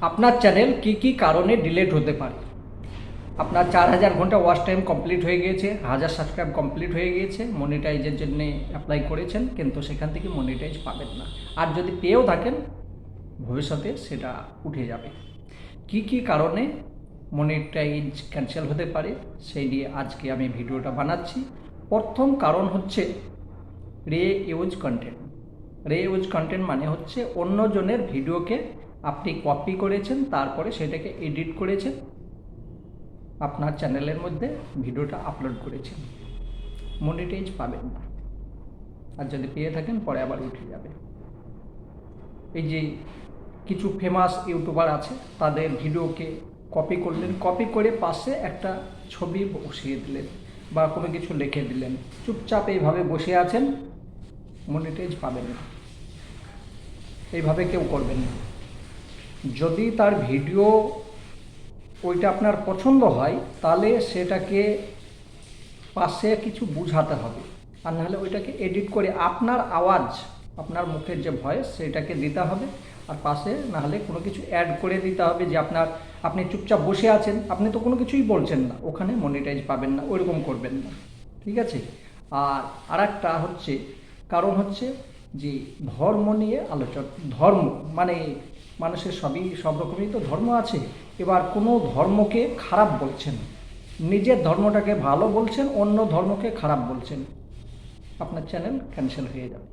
আপনার চ্যানেল কি কারণে ডিলিট হতে পারে? আপনার 4000 ঘন্টা ওয়াচ টাইম কমপ্লিট হয়ে গিয়েছে, 1000 সাবস্ক্রাইব কমপ্লিট হয়ে গিয়েছে, মনিটাইজের জন্য অ্যাপ্লাই করেছেন, কিন্তু সেখান থেকে মনিটাইজ পাবেন না। আর যদি পেয়েও থাকেন, ভবিষ্যতে সেটা উঠে যাবে। কি কারণে মনিটাইজ ক্যান্সেল হতে পারে সেই নিয়ে আজকে আমি ভিডিওটা বানাচ্ছি। প্রথম কারণ হচ্ছে রে ইউজ কন্টেন্ট। রে ইউজ কন্টেন্ট মানে হচ্ছে অন্যজনের ভিডিওকে আপনি কপি করেছেন, তারপরে সেটাকে এডিট করেছেন, আপনার চ্যানেলের মধ্যে ভিডিওটা আপলোড করেছেন, মনিটাইজ পাবেন না। আর যদি পেয়ে থাকেন পরে আবার উঠে যাবে। এই যে কিছু ফেমাস ইউটিউবার আছে, তাদের ভিডিওকে কপি করলেন, কপি করে পাশে একটা ছবি বসিয়ে দিলেন বা কোনো কিছু লিখে দিলেন, চুপচাপ এইভাবে বসে আছেন, মনিটাইজ পাবেন না। এইভাবে কেউ করবেন না। যদি তার ভিডিও ওইটা আপনার পছন্দ হয়, তাহলে সেটাকে পাশে কিছু বুঝাতে হবে, আর নাহলে ওইটাকে এডিট করে আপনার আওয়াজ, আপনার মুখের যে ভয়েস সেটাকে দিতে হবে, আর পাশে নাহলে কোনো কিছু অ্যাড করে দিতে হবে যে আপনি চুপচাপ বসে আছেন, আপনি তো কোনো কিছুই বলছেন না, ওখানে মনিটাইজ পাবেন না। ওইরকম করবেন না, ঠিক আছে? আর আরেকটা হচ্ছে কারণ হচ্ছে যে ধর্ম নিয়ে আলোচনা। ধর্ম মানে মানুষের সব রকমই তো ধর্ম আছে। এবার কোনো ধর্মকে খারাপ বলছেন, নিজের ধর্মটাকে ভালো বলছেন, অন্য ধর্মকে খারাপ বলছেন, আপনার চ্যানেল ক্যান্সেল হয়ে যাবে,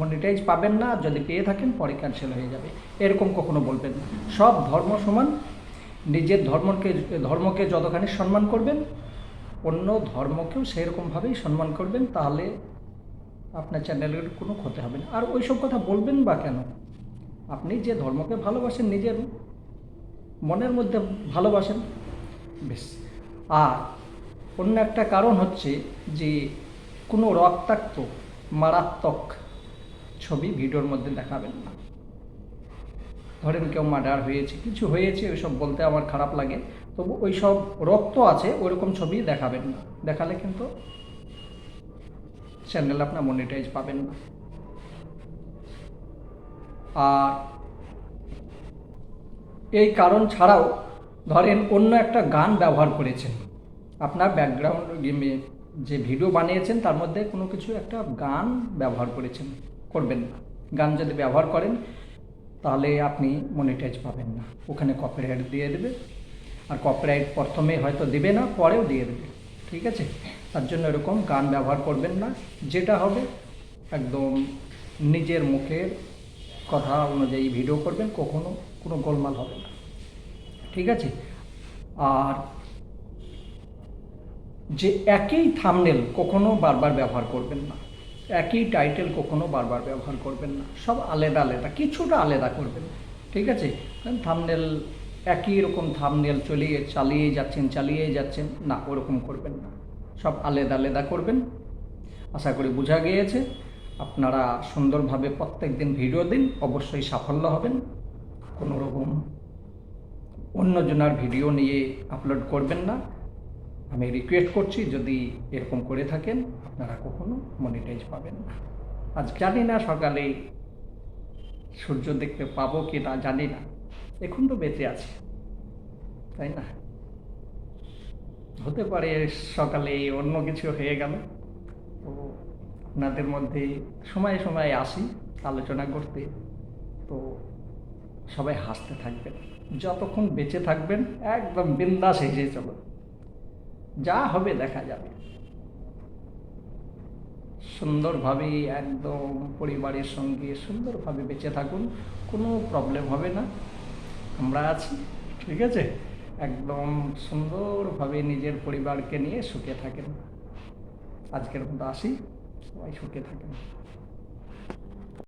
মনিটাইজ পাবেন না। আর যদি পেয়ে থাকেন পরে ক্যান্সেল হয়ে যাবে। এরকম কখনো বলবেন না। সব ধর্ম সমান, নিজের ধর্মকে যতখানি সম্মান করবেন, অন্য ধর্মকেও সেরকমভাবেই সম্মান করবেন, তাহলে আপনার চ্যানেলের কোনো ক্ষতি হবে না। আর ওইসব কথা বলবেন বা কেন? আপনি যে ধর্মকে ভালোবাসেন, নিজের মনের মধ্যে ভালোবাসেন, বেশ। আর অন্য একটা কারণ হচ্ছে যে কোনো রক্তাক্ত মারাত্মক ছবি ভিডিওর মধ্যে দেখাবেন না। ধরেন কেউ মার্ডার হয়েছে, কিছু হয়েছে, ওইসব বলতে আমার খারাপ লাগে, তবু ওই সব রক্ত আছে ওইরকম ছবি দেখাবেন না। দেখালে কিন্তু চ্যানেল আপনার মনিটাইজ পাবেন না। আর এই কারণ ছাড়াও ধরেন অন্য একটা গান ব্যবহার করেছেন, আপনার ব্যাকগ্রাউন্ড যে ভিডিও বানিয়েছেন তার মধ্যে কোনো কিছু একটা গান ব্যবহার করেছেন, করবেন না। গান যদি ব্যবহার করেন তাহলে আপনি মনিটাইজ পাবেন না, ওখানে কপিরাইট দিয়ে দেবে। আর কপিরাইট প্রথমে হয়তো দেবে না, পরেও দিয়ে দেবে, ঠিক আছে? তার জন্য এরকম গান ব্যবহার করবেন না। যেটা হবে একদম নিজের মুখের কথা অনুযায়ী ভিডিও করবেন, কখনো কোনো গোলমাল হবে না, ঠিক আছে? আর যে একই থাম্বনেল কখনো বারবার ব্যবহার করবেন না, একই টাইটেল কখনো বারবার ব্যবহার করবেন না, সব আলাদা আলাদা, কিছুটা আলাদা করবেন, ঠিক আছে? থাম্বনেল একই রকম থাম্বনেল চালিয়ে যাচ্ছেন না, ওরকম করবেন না, সব আলাদা আলাদা করবেন। আশা করি বোঝা গিয়েছে। আপনারা সুন্দরভাবে প্রত্যেক দিন ভিডিও দিন, অবশ্যই সাফল্য হবেন। কোনো রকম অন্যজনের ভিডিও নিয়ে আপলোড করবেন না। আমি রিকোয়েস্ট করছি, যদি এরকম করে থাকেন আপনারা কখনো মনিটাইজ পাবেন না। আজ জানি না সকালে সূর্য দেখতে পাবো কি না, জানি না, এখন তো বেঁচে আছি, তাই না? হতে পারে সকালে অন্য কিছু হয়ে গেল। তো আপনাদের মধ্যে সময়ে সময়ে আসি আলোচনা করতে, তো সবাই হাসতে থাকবেন, যতক্ষণ বেঁচে থাকবেন একদম বিন্দাস হেসে চলো, যা হবে দেখা যাবে। সুন্দরভাবে একদম পরিবারের সঙ্গে সুন্দরভাবে বেঁচে থাকুন, কোনো প্রবলেম হবে না, আমরা আছি, ঠিক আছে? একদম সুন্দরভাবে নিজের পরিবারকে নিয়ে সুখে থাকেন। আজকের মতো আসি, সবাই সুখে থাকেন।